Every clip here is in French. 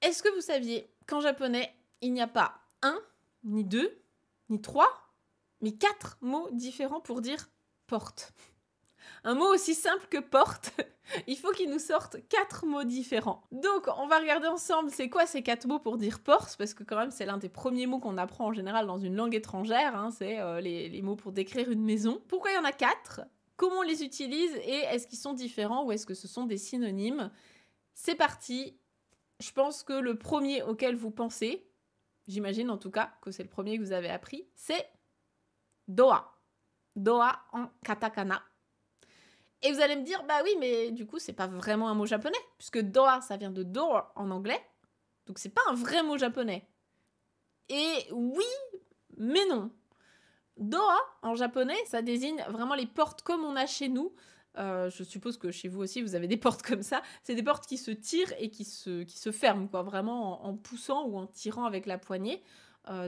Est-ce que vous saviez qu'en japonais, il n'y a pas un, ni deux, ni trois, mais 4 mots différents pour dire porte? Un mot aussi simple que porte, il faut qu'il nous sorte 4 mots différents. Donc, on va regarder ensemble c'est quoi ces 4 mots pour dire porte, parce que quand même, c'est l'un des premiers mots qu'on apprend en général dans une langue étrangère, hein, c'est les mots pour décrire une maison. Pourquoi il y en a 4? Comment on les utilise et est-ce qu'ils sont différents ou est-ce que ce sont des synonymes? C'est parti. Je pense que le premier auquel vous pensez, j'imagine en tout cas que c'est le premier que vous avez appris, c'est doa. Doa en katakana. Et vous allez me dire, bah oui, mais du coup, c'est pas vraiment un mot japonais, puisque doa, ça vient de door en anglais, donc c'est pas un vrai mot japonais. Et oui, mais non. Doa, en japonais, ça désigne vraiment les portes comme on a chez nous. Je suppose que chez vous aussi, vous avez des portes comme ça. C'est des portes qui se tirent et qui se ferment, quoi, vraiment en poussant ou en tirant avec la poignée.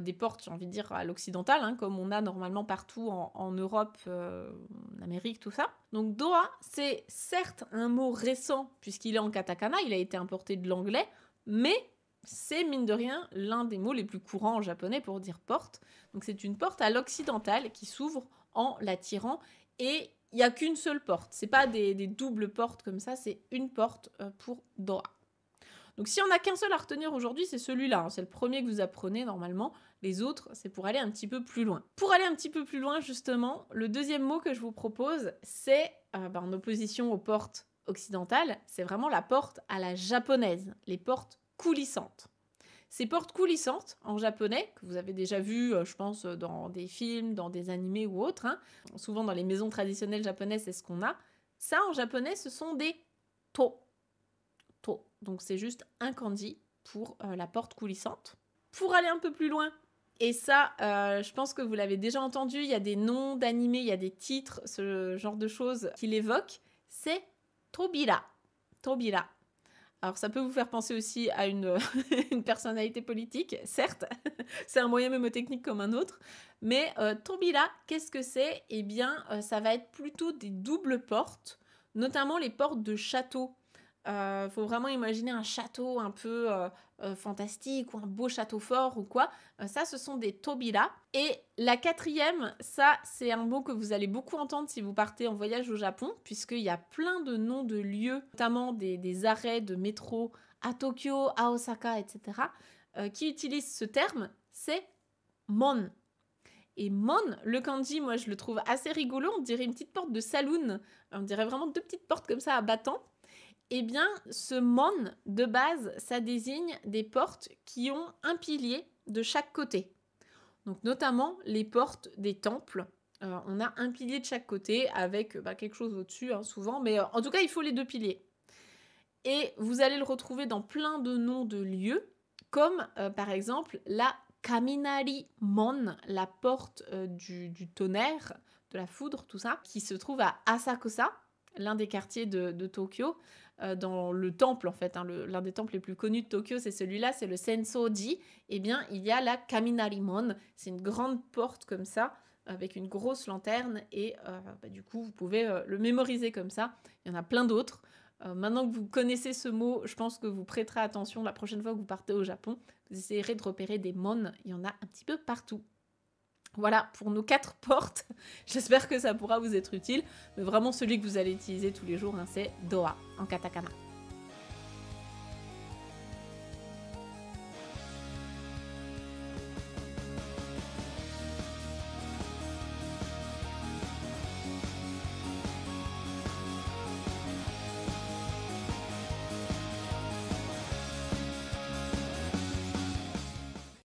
Des portes, j'ai envie de dire, à l'occidental, hein, comme on a normalement partout en Europe, en Amérique, tout ça. Donc doa, c'est certes un mot récent, puisqu'il est en katakana, il a été importé de l'anglais, mais c'est, mine de rien, l'un des mots les plus courants en japonais pour dire porte. Donc c'est une porte à l'occidental qui s'ouvre en la tirant, et il n'y a qu'une seule porte. C'est pas des doubles portes comme ça, c'est une porte pour doa. Donc si on n'a qu'un seul à retenir aujourd'hui, c'est celui-là, hein. C'est le premier que vous apprenez normalement. Les autres, c'est pour aller un petit peu plus loin. Pour aller un petit peu plus loin, justement, le deuxième mot que je vous propose, c'est, en opposition aux portes occidentales, c'est vraiment la porte à la japonaise, les portes coulissantes. Ces portes coulissantes, en japonais, que vous avez déjà vues, je pense, dans des films, dans des animés ou autres, hein, souvent dans les maisons traditionnelles japonaises, c'est ce qu'on a. Ça, en japonais, ce sont des to. To. Donc c'est juste un kanji pour la porte coulissante. Pour aller un peu plus loin, et ça, je pense que vous l'avez déjà entendu, il y a des noms d'animés, il y a des titres, ce genre de choses qui l'évoquent, c'est Tobira. Tobira. Alors ça peut vous faire penser aussi à une personnalité politique, certes, c'est un moyen mémotechnique comme un autre, mais Tobira, qu'est-ce que c'est? Eh bien, ça va être plutôt des doubles portes, notamment les portes de château. Faut vraiment imaginer un château un peu fantastique ou un beau château fort ou quoi. Ça, ce sont des tobira. Et la quatrième, ça, c'est un mot que vous allez beaucoup entendre si vous partez en voyage au Japon, puisqu'il y a plein de noms de lieux, notamment des arrêts de métro à Tokyo, à Osaka, etc., qui utilisent ce terme, c'est mon. Et mon, le kanji, moi, je le trouve assez rigolo. On dirait une petite porte de saloon. On dirait vraiment deux petites portes comme ça à battants. Eh bien, ce mon, de base, ça désigne des portes qui ont un pilier de chaque côté. Donc, notamment les portes des temples. On a un pilier de chaque côté avec quelque chose au-dessus, hein, souvent. Mais en tout cas, il faut les deux piliers. Et vous allez le retrouver dans plein de noms de lieux, comme par exemple la Kaminari Mon, la porte du tonnerre, de la foudre, tout ça, qui se trouve à Asakusa, l'un des quartiers de Tokyo, dans le temple en fait, hein, l'un des temples les plus connus de Tokyo, c'est celui-là, c'est le Sensoji. Eh bien, il y a la Kaminari Mon, c'est une grande porte comme ça, avec une grosse lanterne, et du coup, vous pouvez le mémoriser comme ça. Il y en a plein d'autres. Maintenant que vous connaissez ce mot, je pense que vous prêterez attention la prochaine fois que vous partez au Japon. Vous essayerez de repérer des mon, il y en a un petit peu partout. Voilà pour nos 4 portes. J'espère que ça pourra vous être utile. Mais vraiment, celui que vous allez utiliser tous les jours, hein, c'est doa en katakana.